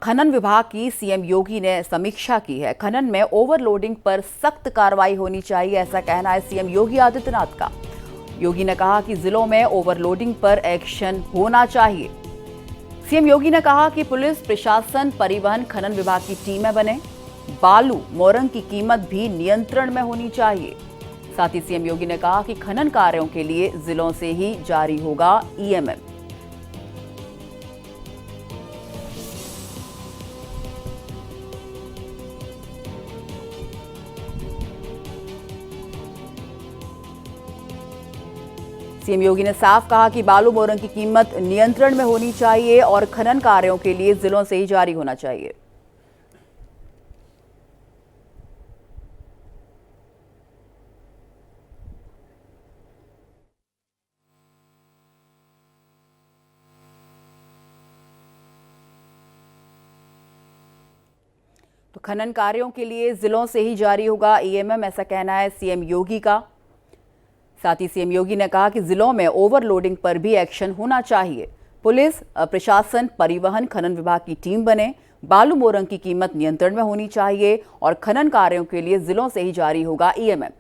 खनन विभाग की सीएम योगी ने समीक्षा की है। खनन में ओवरलोडिंग पर सख्त कार्रवाई होनी चाहिए, ऐसा कहना है सीएम योगी आदित्यनाथ का। योगी ने कहा कि जिलों में ओवरलोडिंग पर एक्शन होना चाहिए। सीएम योगी ने कहा कि पुलिस प्रशासन, परिवहन, खनन विभाग की टीमें बने। बालू, मोरंग की कीमत भी नियंत्रण में होनी चाहिए। साथ ही सीएम योगी ने कहा कि खनन कार्यों के लिए जिलों से ही जारी होगा ईएमएम। सीएम योगी ने साफ कहा कि बालू, मोरंग की कीमत नियंत्रण में होनी चाहिए और खनन कार्यों के लिए जिलों से ही जारी होना चाहिए। तो खनन कार्यों के लिए जिलों से ही जारी होगा ईएमएम, ऐसा कहना है सीएम योगी का। साथ ही सीएम योगी ने कहा कि जिलों में ओवरलोडिंग पर भी एक्शन होना चाहिए। पुलिस, प्रशासन, परिवहन, खनन विभाग की टीम बने। बालू, मोरंग की कीमत नियंत्रण में होनी चाहिए और खनन कार्यों के लिए जिलों से ही जारी होगा ईएमएम।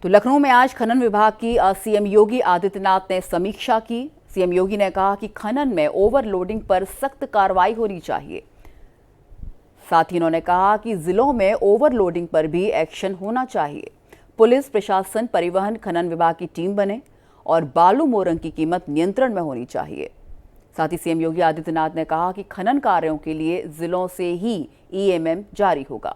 तो लखनऊ में आज खनन विभाग की सीएम योगी आदित्यनाथ ने समीक्षा की। सीएम योगी ने कहा कि खनन में ओवरलोडिंग पर सख्त कार्रवाई होनी चाहिए। साथ ही उन्होंने कहा कि जिलों में ओवरलोडिंग पर भी एक्शन होना चाहिए। पुलिस, प्रशासन, परिवहन, खनन विभाग की टीम बने और बालू, मोरंग की कीमत नियंत्रण में होनी चाहिए। साथ ही सीएम योगी आदित्यनाथ ने कहा कि खनन कार्यों के लिए जिलों से ही ईएमएम जारी होगा।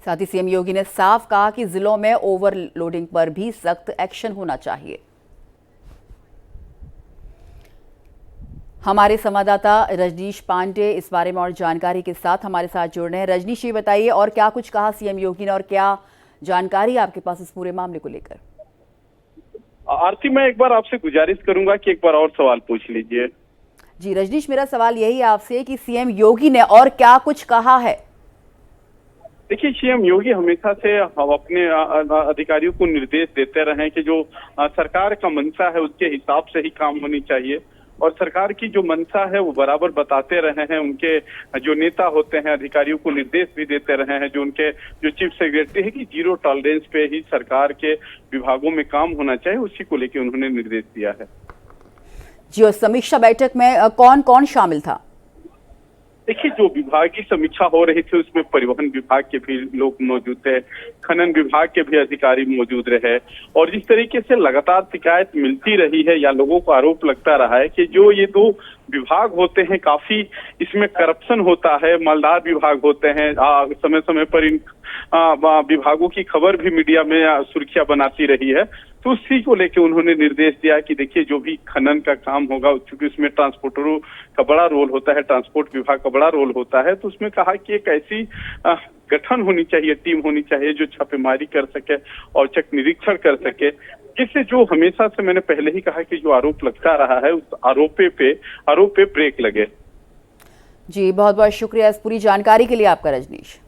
साथ ही सीएम योगी ने साफ कहा कि जिलों में ओवरलोडिंग पर भी सख्त एक्शन होना चाहिए। हमारे संवाददाता रजनीश पांडे इस बारे में और जानकारी के साथ हमारे साथ जुड़ रहे हैं। रजनीश, ये बताइए और क्या कुछ कहा सीएम योगी ने और क्या जानकारी आपके पास इस पूरे मामले को लेकर? आरती, मैं एक बार आपसे गुजारिश करूंगा कि एक बार और सवाल पूछ लीजिए। जी रजनीश, मेरा सवाल यही है आपसे कि सीएम योगी ने और क्या कुछ कहा है? देखिए, सीएम योगी हमेशा से अपने अधिकारियों को निर्देश देते रहे कि जो सरकार का मंशा है उसके हिसाब से ही काम होनी चाहिए और सरकार की जो मंशा है वो बराबर बताते रहे हैं। उनके जो नेता होते हैं अधिकारियों को निर्देश भी देते रहे हैं। जो उनके जो चीफ सेक्रेटरी है कि 0 टॉलरेंस पे ही सरकार के विभागों में काम होना चाहिए, उसी को लेकर उन्होंने निर्देश दिया है। जी, और समीक्षा बैठक में कौन कौन शामिल था? देखिए, जो विभाग की समीक्षा हो रही थी उसमें परिवहन विभाग के भी लोग मौजूद थे, खनन विभाग के भी अधिकारी मौजूद रहे और जिस तरीके से लगातार शिकायत मिलती रही है या लोगों को आरोप लगता रहा है कि जो ये 2 विभाग होते हैं काफी इसमें करप्शन होता है, मालदार विभाग होते हैं, समय समय पर इन विभागों की खबर भी मीडिया में सुर्खियां बनाती रही है। तो उसी को लेकर उन्होंने निर्देश दिया कि देखिए, जो भी खनन का काम होगा चूंकि उसमें ट्रांसपोर्टरों का बड़ा रोल होता है, ट्रांसपोर्ट विभाग का बड़ा रोल होता है, तो उसमें कहा कि एक ऐसी गठन होनी चाहिए, टीम होनी चाहिए जो छापेमारी कर सके और चेक निरीक्षण कर सके, जिससे जो हमेशा से मैंने पहले ही कहा कि जो आरोप लगता रहा है उस आरोप पे ब्रेक लगे। जी, बहुत बहुत शुक्रिया इस पूरी जानकारी के लिए आपका रजनीश।